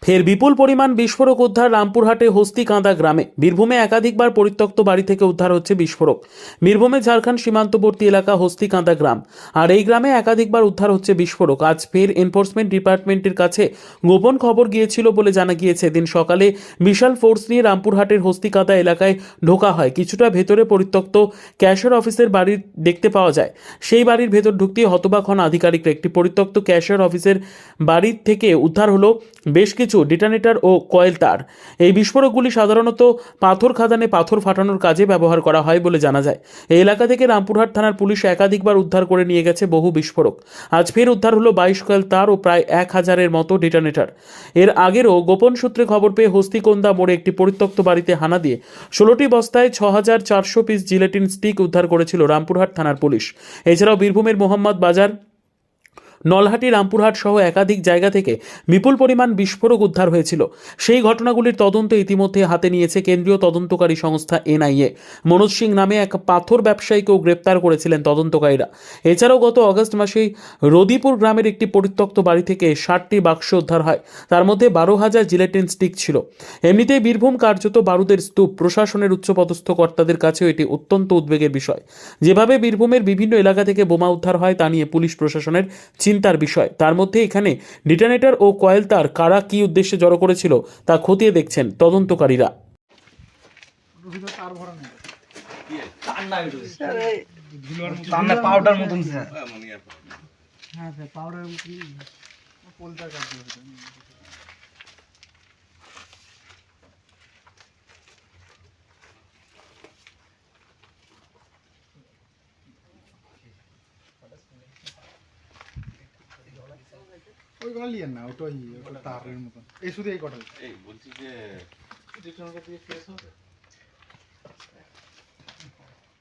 ফের বিপুল পরিমাণ বিস্ফোরক উদ্ধার রামপুরহাটে হস্তিকাঁদা গ্রামে। বীরভূমে একাধিকবার পরিত্যক্ত বাড়ি থেকে উদ্ধার হচ্ছে বিস্ফোরক। বীরভূমে ঝাড়খণ্ড সীমান্তবর্তী এলাকা হস্তিকাঁদা গ্রাম, আর এই গ্রামে একাধিকবার উদ্ধার হচ্ছে বিস্ফোরক। আজ ফের এনফোর্সমেন্ট ডিপার্টমেন্টের কাছে গোপন খবর গিয়েছিল বলে জানা গিয়েছে। দিন সকালে বিশাল ফোর্স নিয়ে রামপুরহাটের হস্তিকাঁদা এলাকায় ঢোকা হয়। কিছুটা ভেতরে পরিত্যক্ত ক্যাশিয়ার অফিসের বাড়ি দেখতে পাওয়া যায়। সেই বাড়ির ভেতর ঢুকতেই হতবাক হন আধিকারিকরা। একটি পরিত্যক্ত ক্যাশিয়ার অফিসের বাড়ির থেকে উদ্ধার হলো বেশ কিছু ডিটোনেটর ও কয়েল তার। এই বিস্ফোরকগুলি সাধারণত পাথর খাদানে পাথর ফাটানোর কাজে ব্যবহার করা হয় বলে জানা যায়। এই এলাকা থেকে রামপুরহাট থানার পুলিশ একাধিকবার উদ্ধার করে নিয়ে গেছে বহু বিস্ফোরক। আজ ফের উদ্ধার হলো 22 কয়েল তার ও প্রায় 1000-এর মতো ডিটোনেটর। এর আগেরও গোপন সূত্রে খবর পেয়ে হস্তিকোন্দা মোড়ে একটি পরিত্যক্ত বাড়িতে হানা দিয়ে 16টি বস্তায় 6400 পিস জিলেটিন স্টিক উদ্ধার করেছিল রামপুরহাট থানার পুলিশ। এছাড়াও বীরভূমের মোহাম্মদ বাজার, নলহাটি, রামপুরহাট সহ একাধিক জায়গা থেকে বিপুল পরিমাণ বিস্ফোরক উদ্ধার হয়েছিল। সেই ঘটনাগুলির তদন্ত ইতিমধ্যে হাতে নিয়েছে কেন্দ্রীয় তদন্তকারী সংস্থা এনআইএ। মনোজ সিং নামে এক পাথর ব্যবসায়ীকেও গ্রেপ্তার করেছিলেন তদন্তকারীরা। এছাড়াও গত অগস্ট মাসেই রদিপুর গ্রামের একটি পরিত্যক্ত বাড়ি থেকে 60টি বাক্স উদ্ধার হয়। তার মধ্যে 12,000 জিলেটিন স্টিক ছিল। এমনিতেই বীরভূম কার্যত বারুদের স্তূপ। প্রশাসনের উচ্চপদস্থ কর্তাদের কাছেও এটি অত্যন্ত উদ্বেগের বিষয়। যেভাবে বীরভূমের বিভিন্ন এলাকা থেকে বোমা উদ্ধার হয় তা নিয়ে পুলিশ প্রশাসনের চিন্তার বিষয়। তার মধ্যে এখানে ডিটোনেটর ও কয়েল তার কারা কি উদ্দেশ্যে জড়ো করেছিল তা খতিয়ে দেখছেন তদন্তকারীরা। পাউডার মতন স্যার। হ্যাঁ স্যার, পাউডার পোলটার কাছে ওইগুলো লিয়েন না, ওটা তারের মতন। এই শুধু এই কটা এই বলছি যে দিয়ে ফ্রেশ হবে।